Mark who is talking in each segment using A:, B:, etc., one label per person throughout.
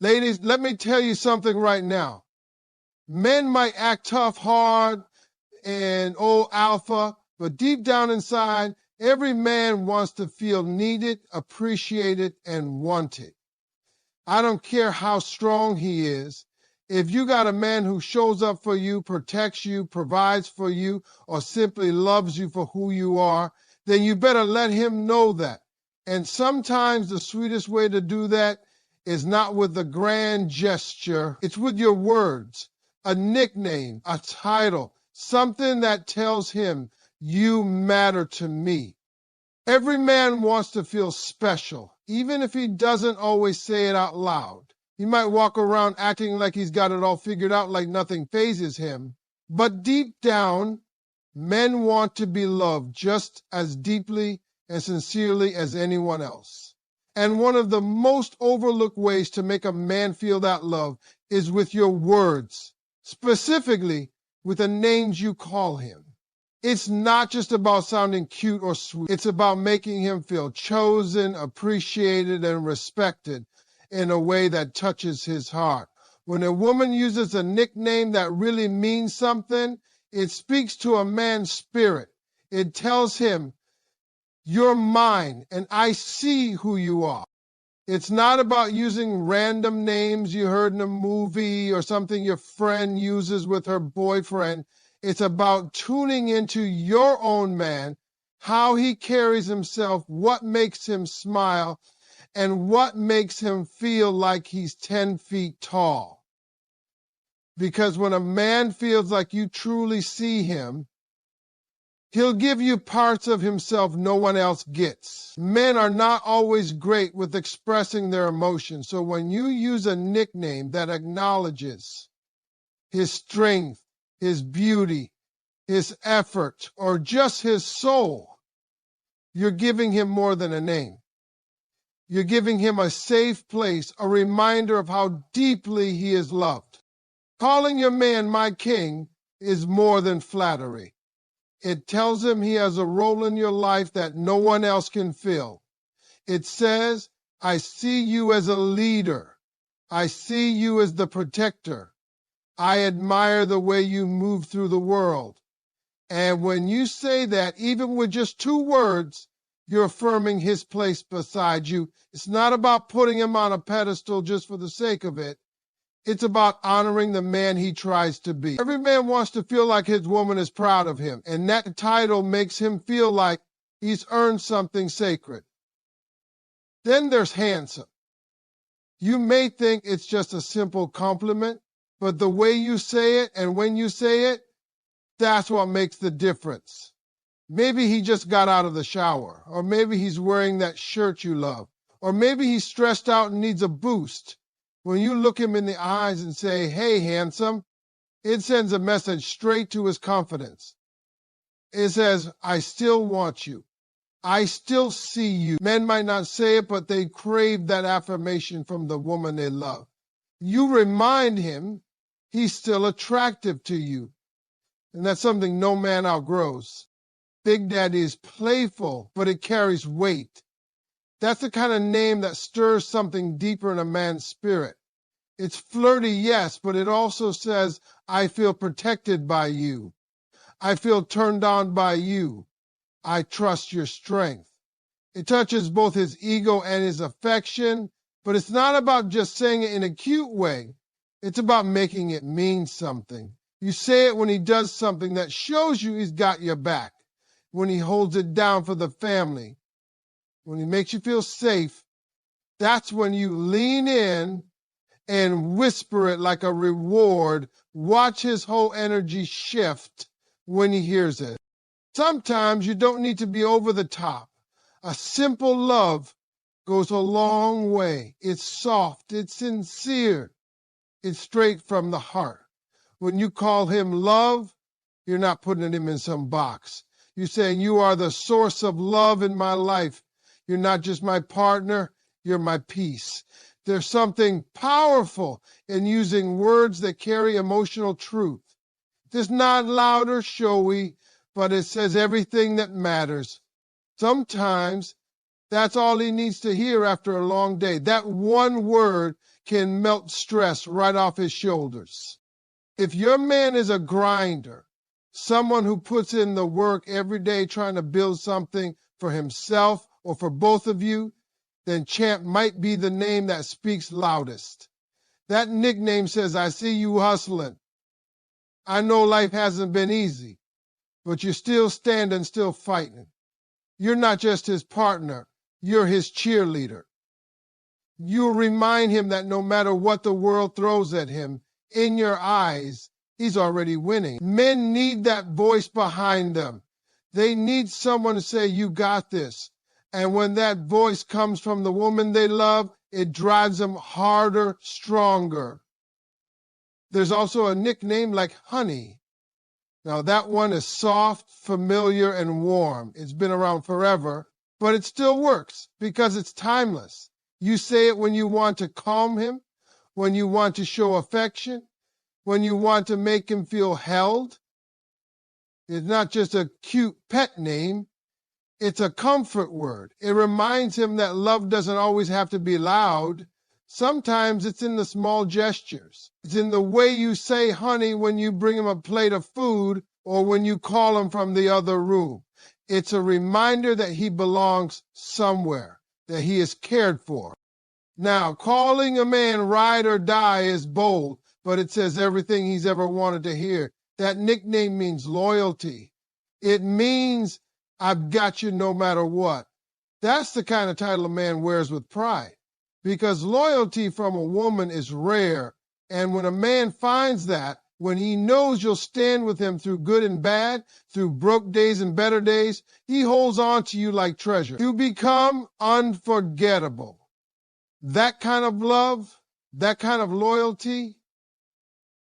A: Ladies, let me tell you something right now. Men might act tough, hard, and old alpha, but deep down inside, every man wants to feel needed, appreciated, and wanted. I don't care how strong he is. If you got a man who shows up for you, protects you, provides for you, or simply loves you for who you are, then you better let him know that. And sometimes the sweetest way to do that is not with a grand gesture. It's with your words, a nickname, a title, something that tells him, you matter to me. Every man wants to feel special, even if he doesn't always say it out loud. He might walk around acting like he's got it all figured out, like nothing phases him. But deep down, men want to be loved just as deeply and sincerely as anyone else. And one of the most overlooked ways to make a man feel that love is with your words, specifically with the names you call him. It's not just about sounding cute or sweet. It's about making him feel chosen, appreciated, and respected in a way that touches his heart. When a woman uses a nickname that really means something, it speaks to a man's spirit. It tells him, you're mine, and I see who you are. It's not about using random names you heard in a movie or something your friend uses with her boyfriend. It's about tuning into your own man, how he carries himself, what makes him smile, and what makes him feel like he's 10 feet tall. Because when a man feels like you truly see him, he'll give you parts of himself no one else gets. Men are not always great with expressing their emotions, so when you use a nickname that acknowledges his strength, his beauty, his effort, or just his soul, you're giving him more than a name. You're giving him a safe place, a reminder of how deeply he is loved. Calling your man my king is more than flattery. It tells him he has a role in your life that no one else can fill. It says, I see you as a leader. I see you as the protector. I admire the way you move through the world. And when you say that, even with just 2 words, you're affirming his place beside you. It's not about putting him on a pedestal just for the sake of it. It's about honoring the man he tries to be. Every man wants to feel like his woman is proud of him, and that title makes him feel like he's earned something sacred. Then there's handsome. You may think it's just a simple compliment, but the way you say it and when you say it, that's what makes the difference. Maybe he just got out of the shower, or maybe he's wearing that shirt you love, or maybe he's stressed out and needs a boost. When you look him in the eyes and say, hey, handsome, it sends a message straight to his confidence. It says, I still want you. I still see you. Men might not say it, but they crave that affirmation from the woman they love. You remind him he's still attractive to you. And that's something no man outgrows. Big Daddy is playful, but it carries weight. That's the kind of name that stirs something deeper in a man's spirit. It's flirty, yes, but it also says, I feel protected by you. I feel turned on by you. I trust your strength. It touches both his ego and his affection, but it's not about just saying it in a cute way. It's about making it mean something. You say it when he does something that shows you he's got your back, when he holds it down for the family, when he makes you feel safe. That's when you lean in and whisper it like a reward. Watch his whole energy shift when he hears it. Sometimes you don't need to be over the top. A simple love goes a long way. It's soft, it's sincere, it's straight from the heart. When you call him love, you're not putting him in some box. You're saying, you are the source of love in my life. You're not just my partner, you're my peace. There's something powerful in using words that carry emotional truth. It's not loud or showy, but it says everything that matters. Sometimes that's all he needs to hear after a long day. That one word can melt stress right off his shoulders. If your man is a grinder, someone who puts in the work every day trying to build something for himself or for both of you, then Champ might be the name that speaks loudest. That nickname says, I see you hustling. I know life hasn't been easy, but you're still standing, still fighting. You're not just his partner, you're his cheerleader. You'll remind him that no matter what the world throws at him, in your eyes, he's already winning. Men need that voice behind them. They need someone to say, you got this. And when that voice comes from the woman they love, it drives them harder, stronger. There's also a nickname like Honey. Now that one is soft, familiar, and warm. It's been around forever, but it still works because it's timeless. You say it when you want to calm him, when you want to show affection, when you want to make him feel held. It's not just a cute pet name. It's a comfort word. It reminds him that love doesn't always have to be loud. Sometimes it's in the small gestures. It's in the way you say honey when you bring him a plate of food or when you call him from the other room. It's a reminder that he belongs somewhere, that he is cared for. Now, calling a man ride or die is bold, but it says everything he's ever wanted to hear. That nickname means loyalty. It means I've got you no matter what. That's the kind of title a man wears with pride, because loyalty from a woman is rare. And when a man finds that, when he knows you'll stand with him through good and bad, through broke days and better days, he holds on to you like treasure. You become unforgettable. That kind of love, that kind of loyalty,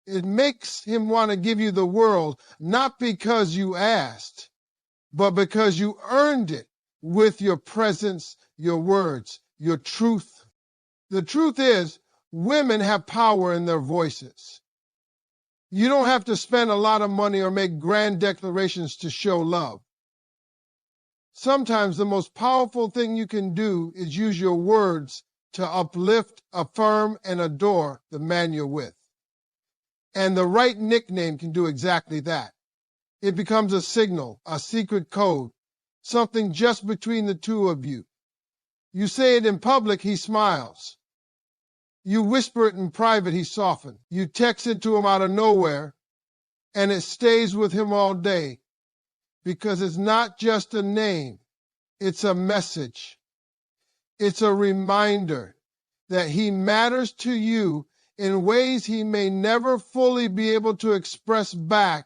A: it makes him want to give you the world, not because you asked, but because you earned it with your presence, your words, your truth. The truth is, women have power in their voices. You don't have to spend a lot of money or make grand declarations to show love. Sometimes the most powerful thing you can do is use your words to uplift, affirm, and adore the man you're with. And the right nickname can do exactly that. It becomes a signal, a secret code, something just between the two of you. You say it in public, he smiles. You whisper it in private, he softens. You text it to him out of nowhere, and it stays with him all day, because it's not just a name, it's a message. It's a reminder that he matters to you in ways he may never fully be able to express back,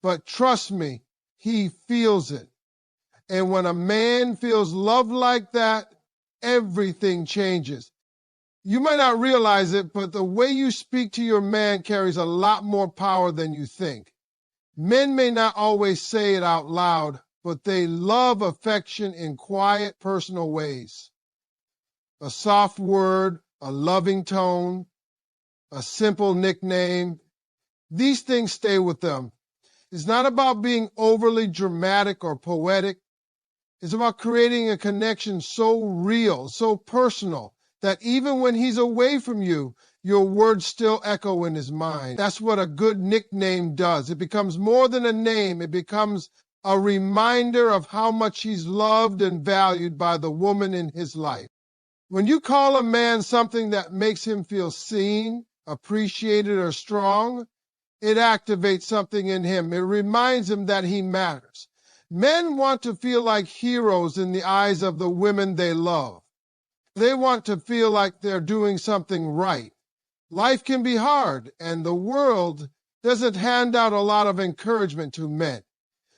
A: but trust me, he feels it. And when a man feels love like that, everything changes. You might not realize it, but the way you speak to your man carries a lot more power than you think. Men may not always say it out loud, but they love affection in quiet, personal ways. A soft word, a loving tone, a simple nickname. These things stay with them. It's not about being overly dramatic or poetic. It's about creating a connection so real, so personal, that even when he's away from you, your words still echo in his mind. That's what a good nickname does. It becomes more than a name. It becomes a reminder of how much he's loved and valued by the woman in his life. When you call a man something that makes him feel seen, appreciated, or strong, it activates something in him. It reminds him that he matters. Men want to feel like heroes in the eyes of the women they love. They want to feel like they're doing something right. Life can be hard, and the world doesn't hand out a lot of encouragement to men.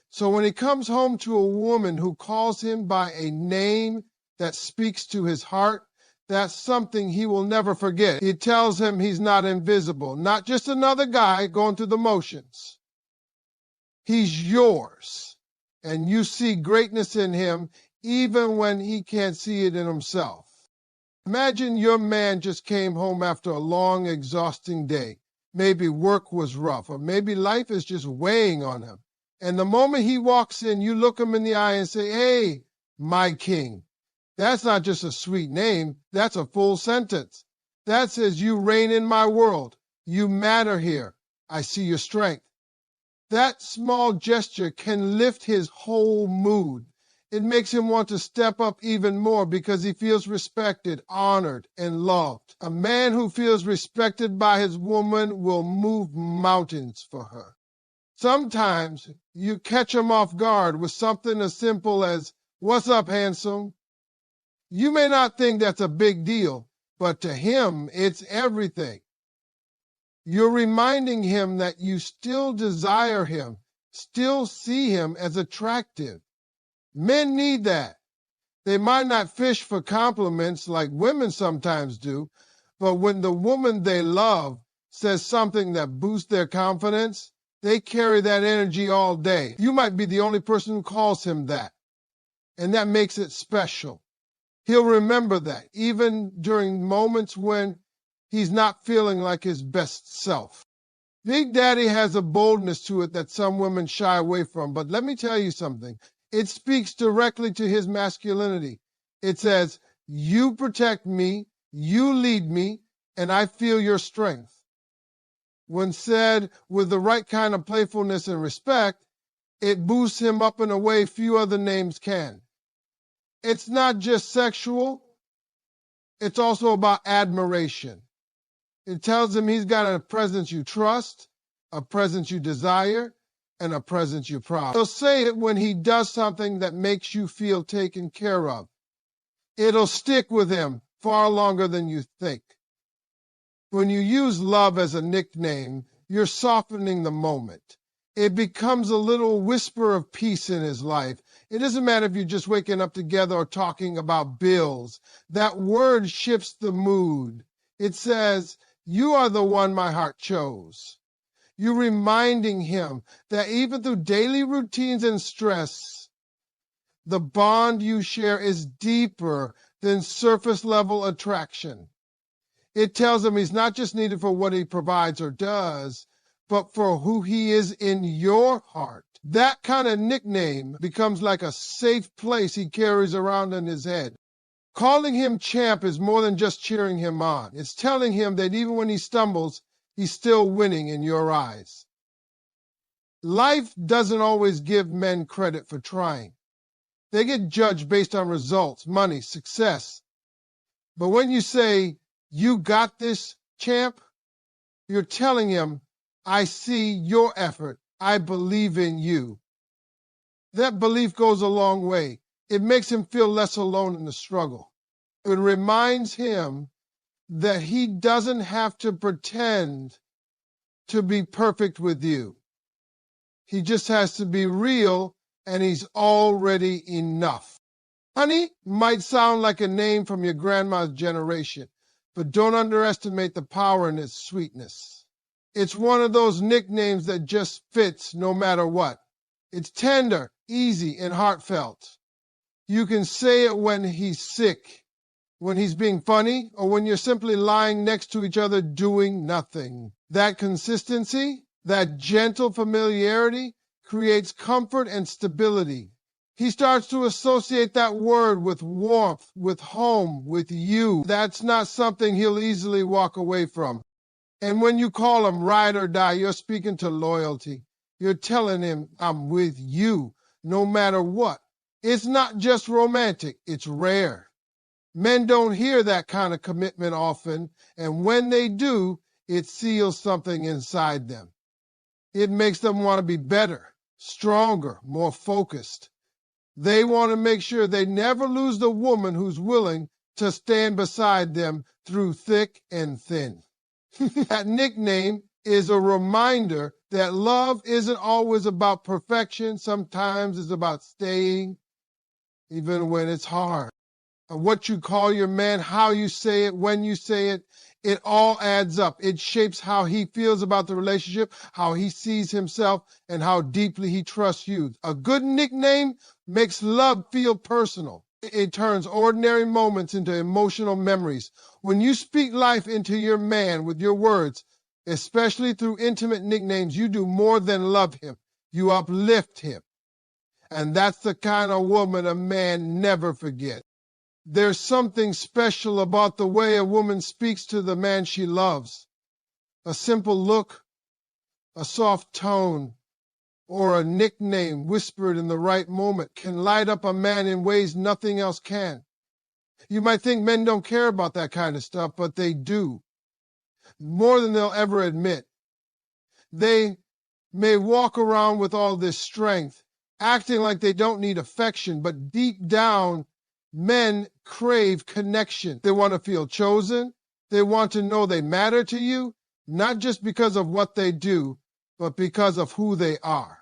A: So when he comes home to a woman who calls him by a name that speaks to his heart, that's something he will never forget. It tells him he's not invisible, not just another guy going through the motions. He's yours, and you see greatness in him even when he can't see it in himself. Imagine your man just came home after a long, exhausting day. Maybe work was rough, or maybe life is just weighing on him. And the moment he walks in, you look him in the eye and say, "Hey, my king." That's not just a sweet name, that's a full sentence. That says, you reign in my world. You matter here. I see your strength. That small gesture can lift his whole mood. It makes him want to step up even more because he feels respected, honored, and loved. A man who feels respected by his woman will move mountains for her. Sometimes you catch him off guard with something as simple as, "What's up, handsome?" You may not think that's a big deal, but to him, it's everything. You're reminding him that you still desire him, still see him as attractive. Men need that. They might not fish for compliments like women sometimes do, but when the woman they love says something that boosts their confidence, they carry that energy all day. You might be the only person who calls him that, and that makes it special. He'll remember that, even during moments when he's not feeling like his best self. Big Daddy has a boldness to it that some women shy away from, but let me tell you something. It speaks directly to his masculinity. It says, you protect me, you lead me, and I feel your strength. When said with the right kind of playfulness and respect, it boosts him up in a way few other names can. It's not just sexual, it's also about admiration. It tells him he's got a presence you trust, a presence you desire, and a presence you're proud. He'll say it when he does something that makes you feel taken care of. It'll stick with him far longer than you think. When you use love as a nickname, you're softening the moment. It becomes a little whisper of peace in his life. It doesn't matter if you're just waking up together or talking about bills. That word shifts the mood. It says, you are the one my heart chose. You're reminding him that even through daily routines and stress, the bond you share is deeper than surface level attraction. It tells him he's not just needed for what he provides or does, but for who he is in your heart. That kind of nickname becomes like a safe place he carries around in his head. Calling him champ is more than just cheering him on. It's telling him that even when he stumbles, he's still winning in your eyes. Life doesn't always give men credit for trying. They get judged based on results, money, success. But when you say, you got this, champ, you're telling him, I see your effort. I believe in you. That belief goes a long way. It makes him feel less alone in the struggle. It reminds him that he doesn't have to pretend to be perfect with you. He just has to be real, and he's already enough. Honey might sound like a name from your grandma's generation, but don't underestimate the power in its sweetness. It's one of those nicknames that just fits no matter what. It's tender, easy, and heartfelt. You can say it when he's sick, when he's being funny, or when you're simply lying next to each other doing nothing. That consistency, that gentle familiarity, creates comfort and stability. He starts to associate that word with warmth, with home, with you. That's not something he'll easily walk away from. And when you call him ride or die, you're speaking to loyalty. You're telling him, I'm with you, no matter what. It's not just romantic, it's rare. Men don't hear that kind of commitment often, and when they do, it seals something inside them. It makes them want to be better, stronger, more focused. They want to make sure they never lose the woman who's willing to stand beside them through thick and thin. That nickname is a reminder that love isn't always about perfection. Sometimes it's about staying, even when it's hard. What you call your man, how you say it, when you say it, it all adds up. It shapes how he feels about the relationship, how he sees himself, and how deeply he trusts you. A good nickname makes love feel personal. It turns ordinary moments into emotional memories. When you speak life into your man with your words, especially through intimate nicknames, you do more than love him. You uplift him. And that's the kind of woman a man never forgets. There's something special about the way a woman speaks to the man she loves. A simple look, a soft tone, or a nickname whispered in the right moment can light up a man in ways nothing else can. You might think men don't care about that kind of stuff, but they do, more than they'll ever admit. They may walk around with all this strength, acting like they don't need affection, but deep down, men crave connection. They want to feel chosen. They want to know they matter to you, not just because of what they do, but because of who they are.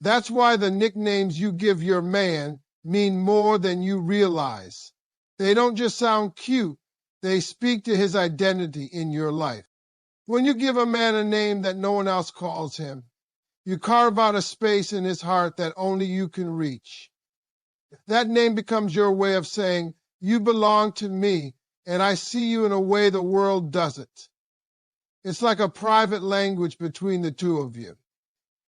A: That's why the nicknames you give your man mean more than you realize. They don't just sound cute, they speak to his identity in your life. When you give a man a name that no one else calls him, you carve out a space in his heart that only you can reach. That name becomes your way of saying, you belong to me, and I see you in a way the world doesn't. It's like a private language between the two of you.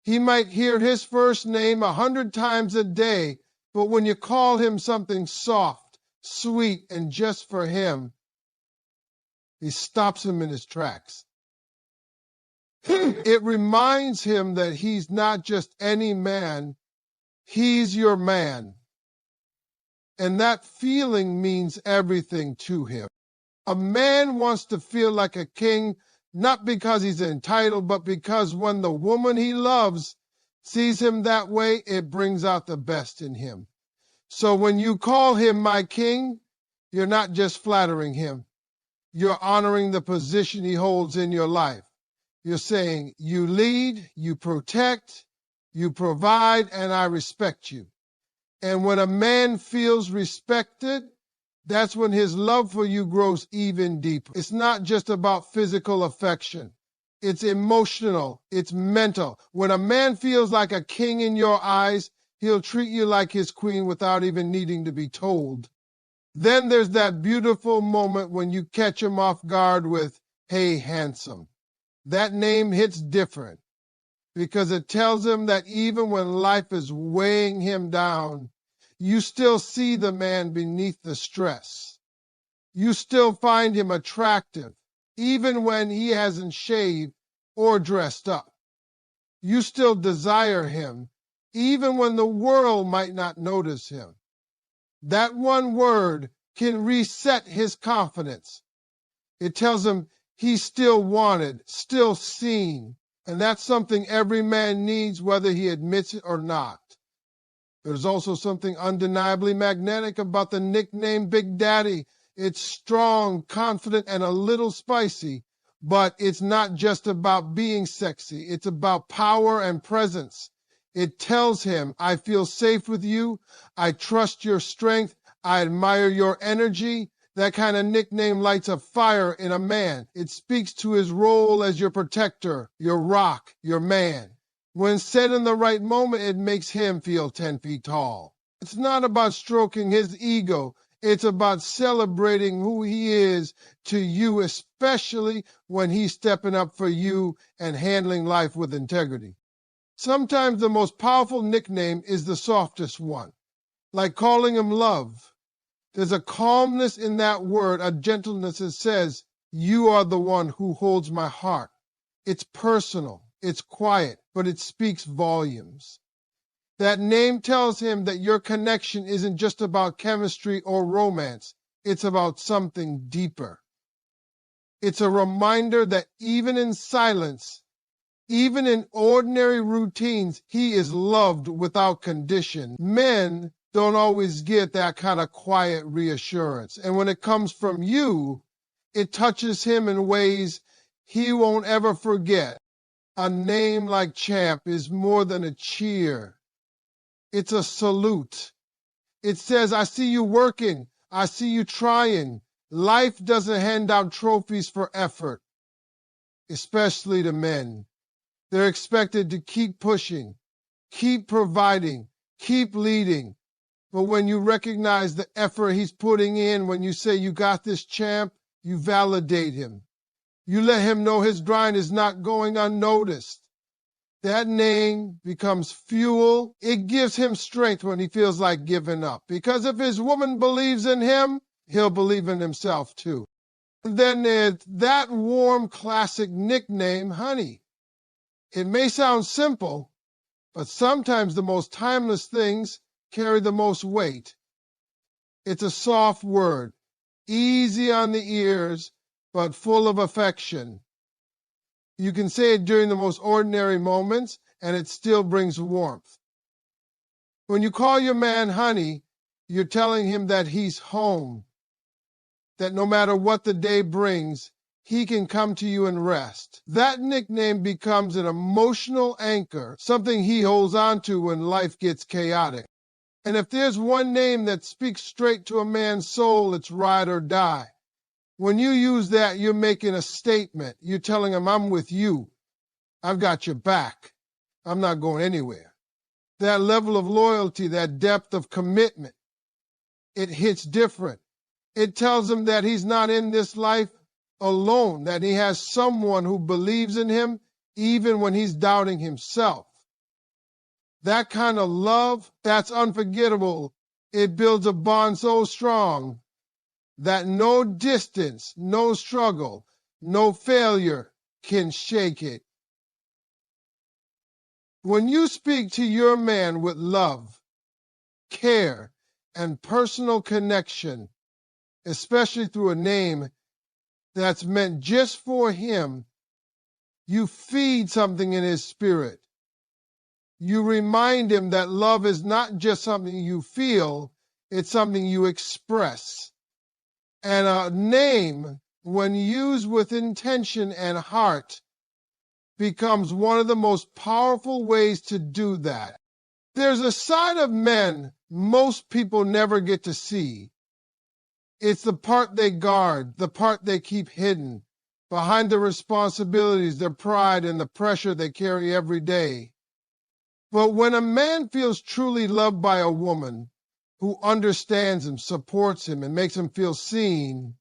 A: He might hear his first name 100 times a day, but when you call him something soft, sweet, and just for him, he stops him in his tracks. It reminds him that he's not just any man, he's your man. And that feeling means everything to him. A man wants to feel like a king, not because he's entitled, but because when the woman he loves sees him that way, it brings out the best in him. So when you call him my king, you're not just flattering him. You're honoring the position he holds in your life. You're saying, you lead, you protect, you provide, and I respect you. And when a man feels respected, that's when his love for you grows even deeper. It's not just about physical affection. It's emotional. It's mental. When a man feels like a king in your eyes, he'll treat you like his queen without even needing to be told. Then there's that beautiful moment when you catch him off guard with, hey, handsome. That name hits different because it tells him that even when life is weighing him down, you still see the man beneath the stress. You still find him attractive, even when he hasn't shaved or dressed up. You still desire him, even when the world might not notice him. That one word can reset his confidence. It tells him he's still wanted, still seen, and that's something every man needs, whether he admits it or not. There's also something undeniably magnetic about the nickname Big Daddy. It's strong, confident, and a little spicy, but it's not just about being sexy. It's about power and presence. It tells him, I feel safe with you. I trust your strength. I admire your energy. That kind of nickname lights a fire in a man. It speaks to his role as your protector, your rock, your man. When said in the right moment, it makes him feel 10 feet tall. It's not about stroking his ego. It's about celebrating who he is to you, especially when he's stepping up for you and handling life with integrity. Sometimes the most powerful nickname is the softest one, like calling him love. There's a calmness in that word, a gentleness that says, you are the one who holds my heart. It's personal. It's quiet, but it speaks volumes. That name tells him that your connection isn't just about chemistry or romance. It's about something deeper. It's a reminder that even in silence, even in ordinary routines, he is loved without condition. Men don't always get that kind of quiet reassurance. And when it comes from you, it touches him in ways he won't ever forget. A name like Champ is more than a cheer. It's a salute. It says, I see you working. I see you trying. Life doesn't hand out trophies for effort, especially to men. They're expected to keep pushing, keep providing, keep leading. But when you recognize the effort he's putting in, when you say, you got this, Champ, you validate him. You let him know his grind is not going unnoticed. That name becomes fuel. It gives him strength when he feels like giving up. Because if his woman believes in him, he'll believe in himself too. And then there's that warm classic nickname, honey. It may sound simple, but sometimes the most timeless things carry the most weight. It's a soft word, easy on the ears, but full of affection. You can say it during the most ordinary moments, and it still brings warmth. When you call your man honey, you're telling him that he's home, that no matter what the day brings, he can come to you and rest. That nickname becomes an emotional anchor, something he holds on to when life gets chaotic. And if there's one name that speaks straight to a man's soul, it's ride or die. When you use that, you're making a statement. You're telling him, I'm with you. I've got your back. I'm not going anywhere. That level of loyalty, that depth of commitment, it hits different. It tells him that he's not in this life alone, that he has someone who believes in him even when he's doubting himself. That kind of love, that's unforgettable. It builds a bond so strong that no distance, no struggle, no failure can shake it. When you speak to your man with love, care, and personal connection, especially through a name that's meant just for him, you feed something in his spirit. You remind him that love is not just something you feel, it's something you express. And a name, when used with intention and heart, becomes one of the most powerful ways to do that. There's a side of men most people never get to see. It's the part they guard, the part they keep hidden, behind the responsibilities, their pride, and the pressure they carry every day. But when a man feels truly loved by a woman who understands him, supports him, and makes him feel seen,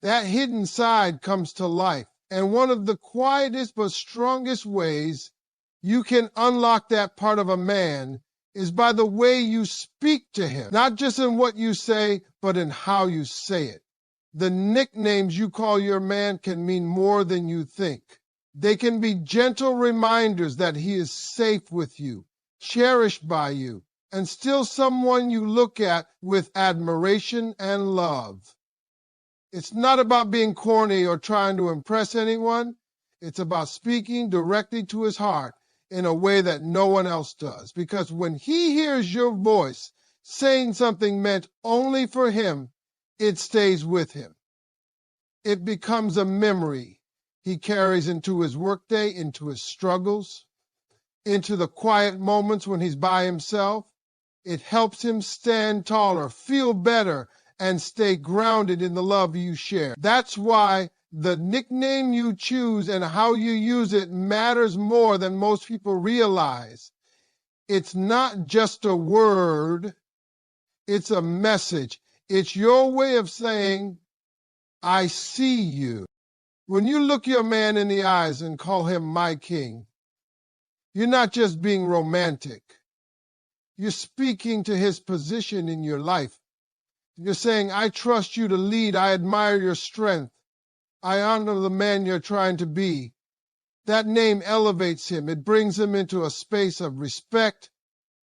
A: that hidden side comes to life. And one of the quietest but strongest ways you can unlock that part of a man is by the way you speak to him, not just in what you say, but in how you say it. The nicknames you call your man can mean more than you think. They can be gentle reminders that he is safe with you, cherished by you, and still someone you look at with admiration and love. It's not about being corny or trying to impress anyone. It's about speaking directly to his heart in a way that no one else does. Because when he hears your voice saying something meant only for him, it stays with him. It becomes a memory he carries into his workday, into his struggles, into the quiet moments when he's by himself. It helps him stand taller, feel better, and stay grounded in the love you share. That's why the nickname you choose and how you use it matters more than most people realize. It's not just a word, it's a message. It's your way of saying, I see you. When you look your man in the eyes and call him my king, you're not just being romantic. You're speaking to his position in your life. You're saying, I trust you to lead. I admire your strength. I honor the man you're trying to be. That name elevates him. It brings him into a space of respect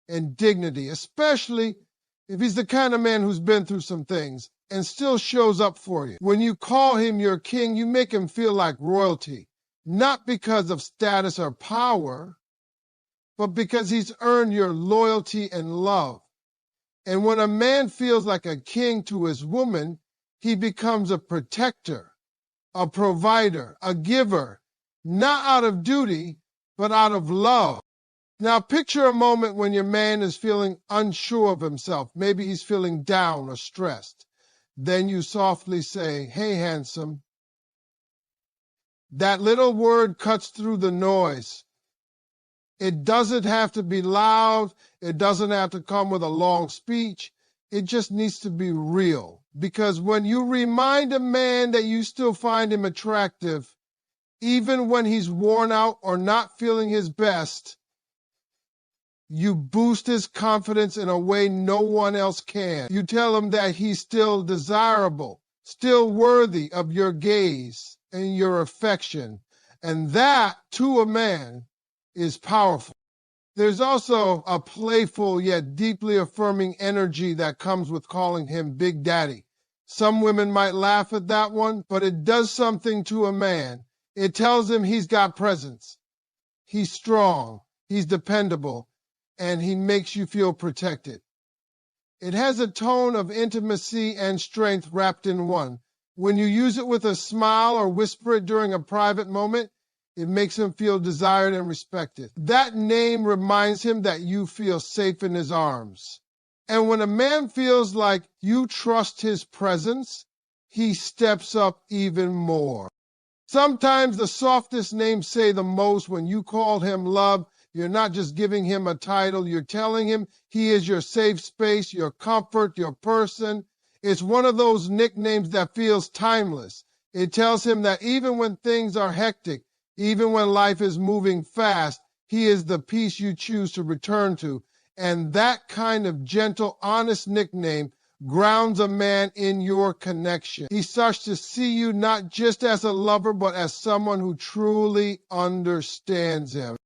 A: and dignity, especially if he's the kind of man who's been through some things and still shows up for you. When you call him your king, you make him feel like royalty, not because of status or power, but because he's earned your loyalty and love. And when a man feels like a king to his woman, he becomes a protector, a provider, a giver, not out of duty, but out of love. Now picture a moment when your man is feeling unsure of himself. Maybe he's feeling down or stressed. Then you softly say, hey, handsome. That little word cuts through the noise. It doesn't have to be loud. It doesn't have to come with a long speech. It just needs to be real. Because when you remind a man that you still find him attractive, Even when he's worn out or not feeling his best, you boost his confidence in a way no one else can. You tell him that he's still desirable, still worthy of your gaze and your affection. And that, to a man, is powerful. There's also a playful yet deeply affirming energy that comes with calling him Big Daddy. Some women might laugh at that one, but it does something to a man. It tells him he's got presence. He's strong, he's dependable, and he makes you feel protected. It has a tone of intimacy and strength wrapped in one. When you use it with a smile or whisper it during a private moment, it makes him feel desired and respected. That name reminds him that you feel safe in his arms. And when a man feels like you trust his presence, he steps up even more. Sometimes the softest names say the most. When you call him love, you're not just giving him a title, you're telling him he is your safe space, your comfort, your person. It's one of those nicknames that feels timeless. It tells him that even when things are hectic, even when life is moving fast, he is the peace you choose to return to. And that kind of gentle, honest nickname grounds a man in your connection. He starts to see you not just as a lover, but as someone who truly understands him.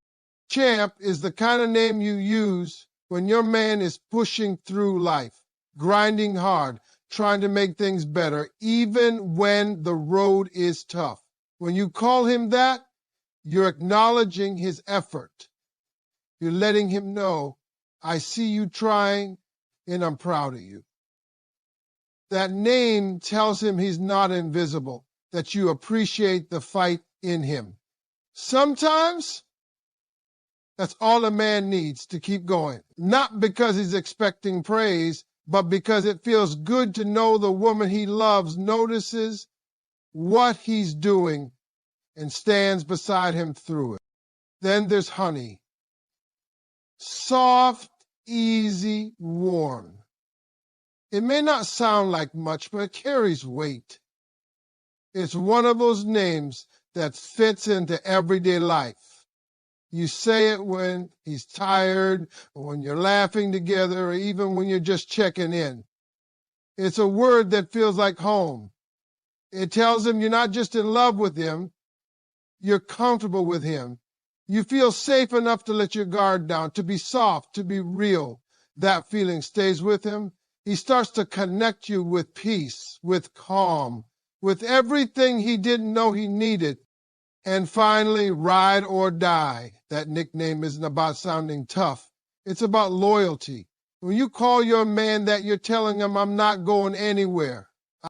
A: Champ is the kind of name you use when your man is pushing through life, grinding hard, trying to make things better, even when the road is tough. When you call him that, you're acknowledging his effort. You're letting him know, I see you trying, and I'm proud of you. That name tells him he's not invisible, that you appreciate the fight in him. Sometimes, that's all a man needs to keep going. Not because he's expecting praise, but because it feels good to know the woman he loves notices what he's doing and stands beside him through it. Then there's Honey. Soft, easy, warm. It may not sound like much, but it carries weight. It's one of those names that fits into everyday life. You say it when he's tired, or when you're laughing together, or even when you're just checking in. It's a word that feels like home. It tells him you're not just in love with him, you're comfortable with him. You feel safe enough to let your guard down, to be soft, to be real. That feeling stays with him. He starts to connect you with peace, with calm, with everything he didn't know he needed. And finally, Ride or Die. That nickname isn't about sounding tough. It's about loyalty. When you call your man that, you're telling him, I'm not going anywhere.